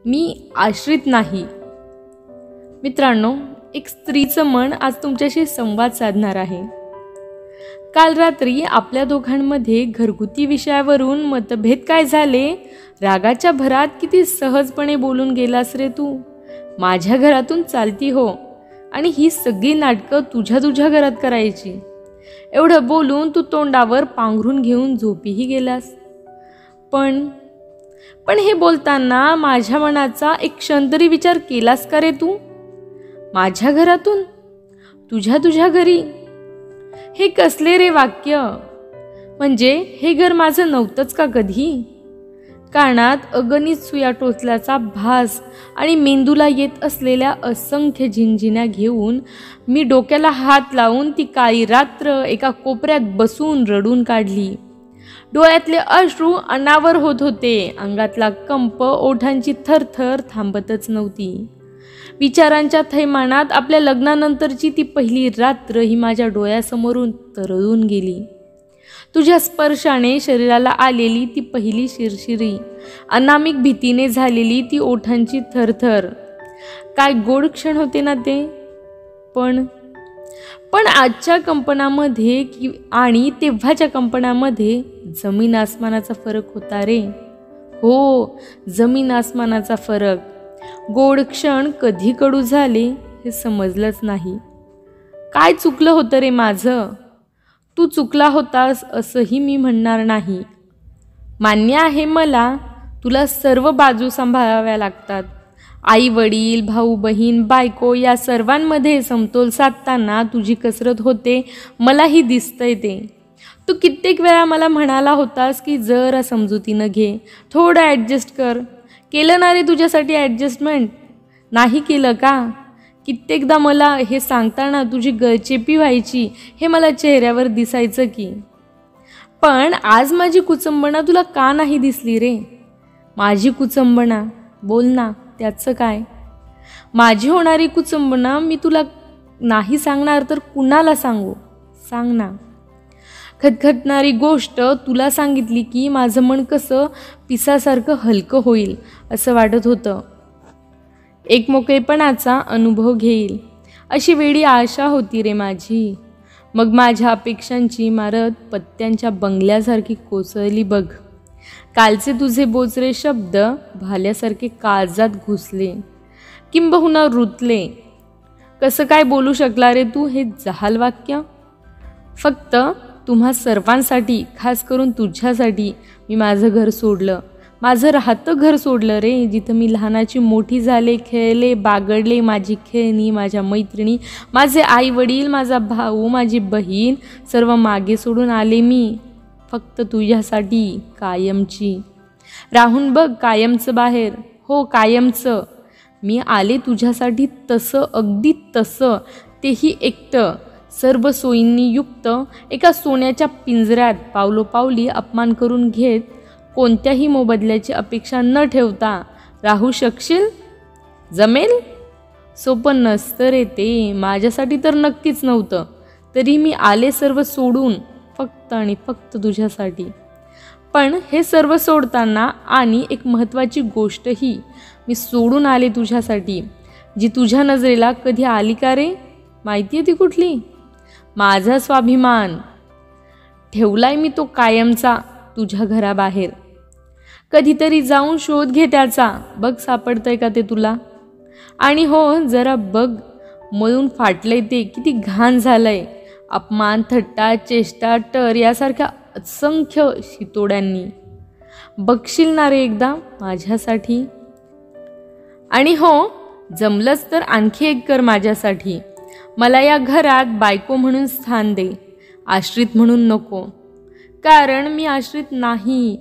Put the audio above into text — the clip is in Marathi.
मी आश्रित नाही. मित्रांनो, एक स्त्रीचं मन आज तुमच्याशी संवाद साधणार आहे. काल रात्री आपल्या दोघांमध्ये घरगुती विषयावरून मतभेद काय झाले, रागाच्या भरात किती सहजपणे बोलून गेलास रे तू. माझ्या घरातून चालती हो, आणि ही सगळी नाटकं तुझ्या घरात करायची. एवढं बोलून तू तोंडावर पांघरून घेऊन झोपीही गेलास. पण हे बोलताना माझ्या मनाचा एक क्षण तरी विचार केलास का रे तू? माझ्या घरातून तुझ्या घरी, हे कसले रे वाक्य? म्हणजे हे घर माझं नव्हतंच का कधी? कानात अगणित सुया टोचल्याचा भास आणि मेंदूला येत असलेल्या असंख्य झिंझिण्या घेऊन मी डोक्याला हात लावून ती काळी रात्र एका कोपऱ्यात बसून रडून काढली. डोळ्यातले अश्रू अनावर होत होते. अंगातला कंप, ओठांची थरथर थांबतच नव्हती. विचारांच्या थैमानात आपल्या लग्नानंतरची ती पहिली रात्र ही माझ्या डोळ्यासमोरून तरळून गेली. तुझ्या स्पर्शाने शरीराला आलेली ती पहिली शिरशिरी, अनामिक भीतीने झालेली ती ओठांची थरथर, काय गोड क्षण होते ना ते. पण आजच्या कंपनामध्ये आणि तेव्हाच्या कंपनामध्ये जमीन आसमानाचा फरक होता रे. हो, जमीन आसमानाचा फरक. गोड क्षण कधी कडू झाले हे समजलंच नाही. काय चुकलं होतं रे माझं? तू चुकला होतास असंही मी म्हणणार नाही. मान्य आहे मला, तुला सर्व बाजू सांभाळाव्या लागतात. आई वडील, भाऊ बहीण, बायको या सर्वांमध्ये समतोल साधताना तुझी कसरत होते, मलाही दिसतंय ते. तू कित्येक वेळा मला म्हणाला होतास की जरा समजुतीनं घे, थोडं ॲडजस्ट कर. केलं ना रे तुझ्यासाठी ॲडजस्टमेंट? नाही केलं का? कित्येकदा मला हे सांगताना तुझी गळचेपी व्हायची हे मला चेहऱ्यावर दिसायचं की. पण आज माझी कुचंबणा तुला का नाही दिसली रे? माझी कुचंबणा, बोल ना, त्याचं काय? माझी होणारी कुचंबणा मी तुला नाही सांगणार तर कुणाला सांगू? सांग ना. खटखटणारी गोष्ट तुला सांगितली की माझं मन कसं पिसासारखं हलकं होईल असं वाटत होतं. एक मोकळेपणाचा अनुभव घेईल अशी वेळी आशा होती रे माझी. मग माझ्या अपेक्षांची इमारत पत्त्यांच्या बंगल्यासारखी कोसळली बघ. कालचे तुझे बोचरे शब्द भाल्यासारखे काळजात घुसले, किंबहुना रुतले. कसं काय बोलू शकला रे तू हे जहाल वाक्य? फक्त तुम्हा सर्वांसाठी, खास करून तुझ्यासाठी मी माझं घर सोडलं. माझं राहतं घर सोडलं रे, जिथं मी लहानाची मोठी झाले, खेळले, बागडले. माझी खेळणी, माझ्या मैत्रिणी, माझे आई वडील, माझा भाऊ, माझी बहीण सर्व मागे सोडून आले मी फक्त तुझ्यासाठी, कायमची. राहून बघ कायमचं बाहेर. हो, कायमचं. मी आले तुझ्यासाठी तसं, अगदी तसं, तेही एकटं, सर्व सोयींनी युक्त, एका सोन्याच्या पिंजऱ्यात पावलोपावली अपमान करून घेत, कोणत्याही मोबदल्याची अपेक्षा न ठेवता. राहू शकशील? जमेल? सोपं नसतं रे ते, माझ्यासाठी तर नक्कीच नव्हतं. तरी मी आले सर्व सोडून फक्त आणि फक्त तुझ्यासाठी. पण हे सर्व सोडताना आणि एक महत्त्वाची गोष्टही मी सोडून आले तुझ्यासाठी, जी तुझ्या नजरेला कधी आली का रे? माहिती आहे ती कुठली? माझा स्वाभिमान. ठेवलाय मी तो कायमचा तुझ्या घराबाहेर. कधीतरी जाऊन शोध घे त्याचा, बघ सापडतंय का ते तुला. आणि हो, जरा बघ, मळून फाटलंय ते, किती घाण झालंय. अपमान, थट्टा, चेष्टा, टर यासारख्या असंख्य शितोड्यांनी. बघशील ना रे एकदा माझ्यासाठी? आणि हो, जमलंच तर आणखी एक कर माझ्यासाठी. मला या घरात बायको म्हणून स्थान दे, आश्रित म्हणून नको. कारण मी आश्रित नाही.